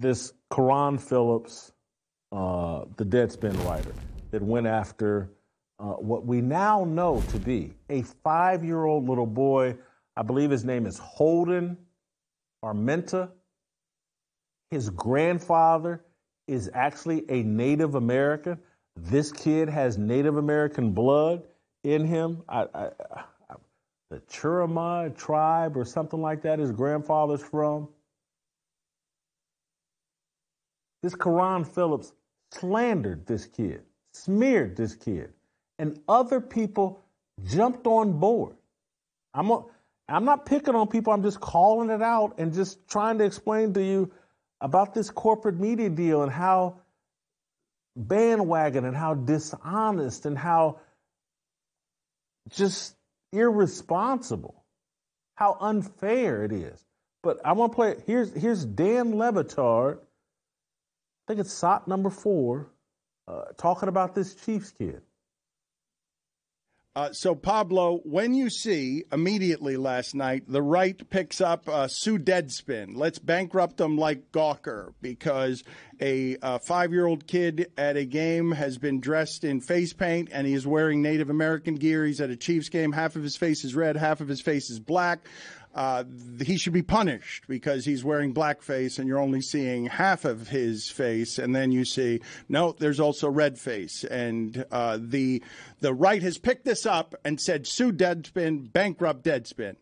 this Carron Phillips, the Deadspin writer, that went after what we now know to be a 5-year-old little boy. I believe his name is Holden Armenta. His grandfather is actually a Native American. This kid has Native American blood in him. The Cherokee tribe or something like that his grandfather's from. This Carron Phillips slandered this kid, smeared this kid, and other people jumped on board. I'm not picking on people. I'm just calling it out and just trying to explain to you about this corporate media deal and how bandwagon and how dishonest and how just irresponsible, how unfair it is. But I want to play it. Here's Dan Le Batard, I think it's SOT number 4, talking about this Chiefs kid. So, Pablo, when you see immediately last night, the right picks up sue Deadspin. Let's bankrupt them like Gawker, because a 5-year-old kid at a game has been dressed in face paint and he is wearing Native American gear. He's at a Chiefs game. Half of his face is red, half of his face is black. He should be punished because he's wearing blackface and you're only seeing half of his face. And then you see, no, there's also red face. And the right has picked this up and said, sue Deadspin, bankrupt Deadspin.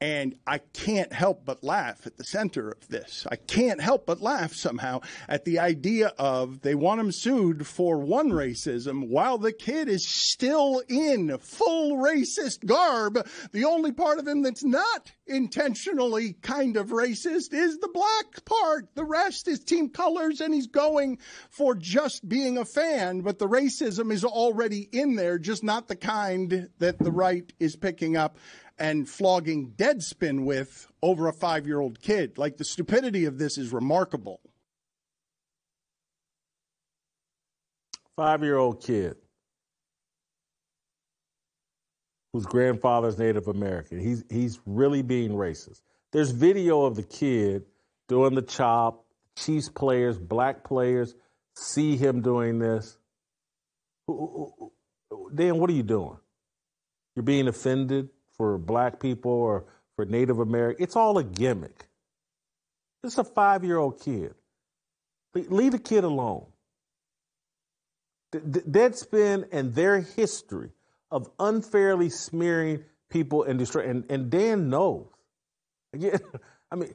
And I can't help but laugh at the center of this. I can't help but laugh somehow at the idea of they want him sued for one racism while the kid is still in full racist garb. The only part of him that's not intentionally kind of racist is the black part. The rest is team colors, and he's going for just being a fan. But the racism is already in there, just not the kind that the right is picking up and flogging Deadspin with over a 5-year-old kid. Like, the stupidity of this is remarkable. 5-year-old kid whose grandfather's Native American. He's really being racist. There's video of the kid doing the chop. Chiefs players, black players, see him doing this. Dan, what are you doing? You're being offended for black people or for Native American. It's all a gimmick. It's a 5-year-old kid. Leave the kid alone. Deadspin and their history of unfairly smearing people and destroying, and Dan knows. Again, I mean,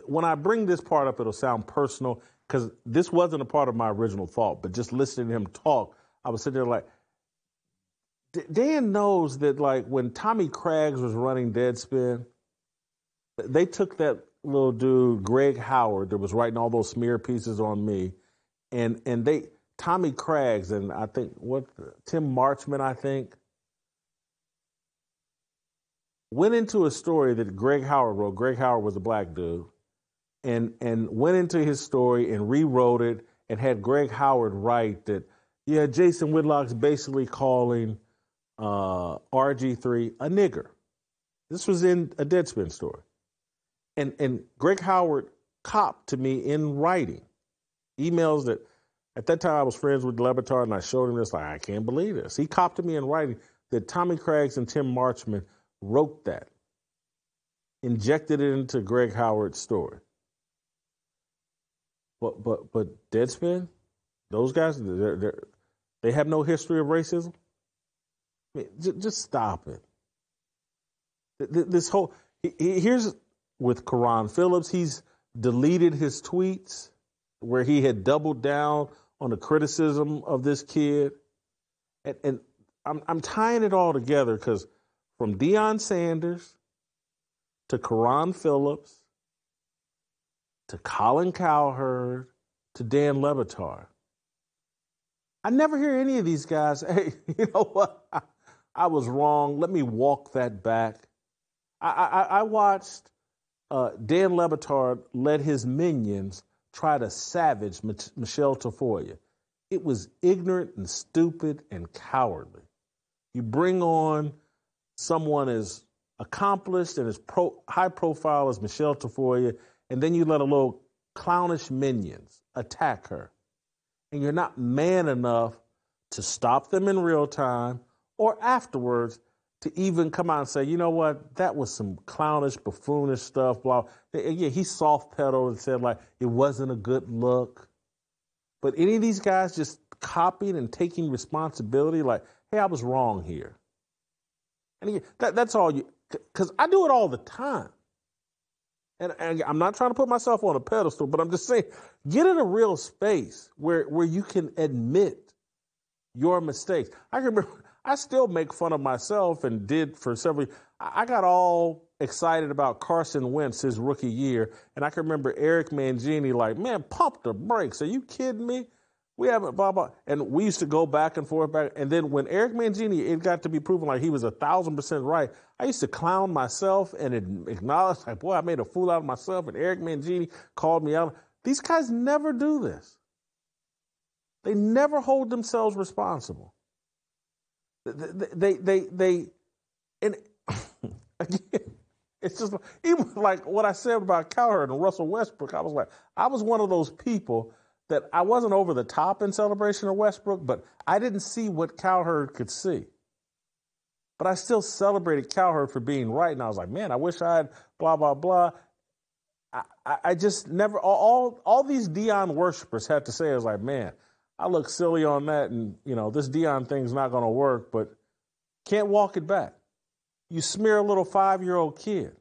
when I bring this part up, it'll sound personal because this wasn't a part of my original thought, but just listening to him talk, I was sitting there like, Dan knows that, like, when Tommy Craggs was running Deadspin, they took that little dude, Greg Howard, that was writing all those smear pieces on me, and Tommy Craggs and I think Tim Marchman, I think, went into a story that Greg Howard wrote. Greg Howard was a black dude, and went into his story and rewrote it and had Greg Howard write that, yeah, Jason Whitlock's basically calling RG3 a nigger. This was in a Deadspin story. And Greg Howard copped to me in writing emails that at that time I was friends with Le Batard, and I showed him this, like, I can't believe this. He copped to me in writing that Tommy Craggs and Tim Marchman wrote that, injected it into Greg Howard's story. But Deadspin, those guys, they have no history of racism. I mean, just stop it. This whole here's with Carron Phillips. He's deleted his tweets where he had doubled down on the criticism of this kid, and I'm tying it all together because from Deion Sanders to Carron Phillips to Colin Cowherd to Dan Le Batard, I never hear any of these guys, hey, you know what? I was wrong. Let me walk that back. I watched Dan Le Batard let his minions try to savage Michelle Tafoya. It was ignorant and stupid and cowardly. You bring on someone as accomplished and as high profile as Michelle Tafoya, and then you let a little clownish minions attack her. And you're not man enough to stop them in real time or afterwards to even come out and say, you know what, that was some clownish, buffoonish stuff, blah. Yeah, he soft pedaled and said like it wasn't a good look. But any of these guys just copying and taking responsibility like, hey, I was wrong here. And again, that's all you, because I do it all the time. And I'm not trying to put myself on a pedestal, but I'm just saying, get in a real space where you can admit your mistakes. I remember, I still make fun of myself and did for several years. I got all excited about Carson Wentz his rookie year, and I can remember Eric Mangini like, man, pump the brakes. Are you kidding me? We haven't, blah, blah. And we used to go back and forth, and then when Eric Mangini, it got to be proven like he was 1,000% right, I used to clown myself and acknowledge, like, boy, I made a fool out of myself, and Eric Mangini called me out. These guys never do this. They never hold themselves responsible. They and again, it's just even like what I said about Cowherd and Russell Westbrook. I was one of those people that I wasn't over the top in celebration of Westbrook, but I didn't see what Cowherd could see. But I still celebrated Cowherd for being right, and I was like, man, I wish I had blah, blah, blah. I just never, all these Deion worshipers had to say, I was like, man, I look silly on that, and, you know, this Deion thing's not going to work, but can't walk it back. You smear a little 5-year-old kid,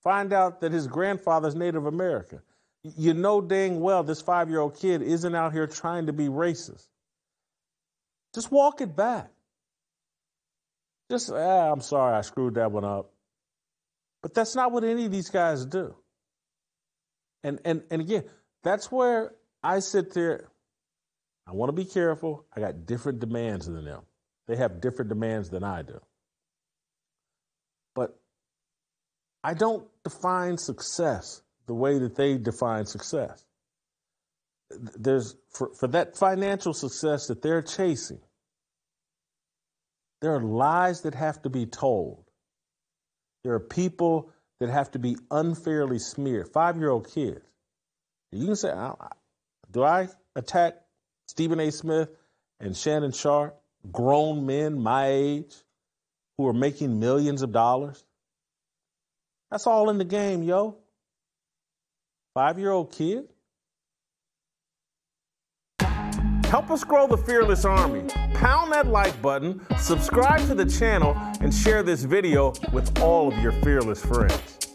find out that his grandfather's Native American. You know dang well this 5-year-old kid isn't out here trying to be racist. Just walk it back. Just, I'm sorry, I screwed that one up. But that's not what any of these guys do. And again, that's where I sit there. I want to be careful. I got different demands than them. They have different demands than I do. But I don't define success the way that they define success. There's for that financial success that they're chasing, there are lies that have to be told. There are people that have to be unfairly smeared. 5-year-old kids. You can say, do I attack Stephen A. Smith and Shannon Sharp, grown men my age who are making millions of dollars? That's all in the game, yo. 5-year-old kid? Help us grow the Fearless Army. Pound that like button, subscribe to the channel, and share this video with all of your fearless friends.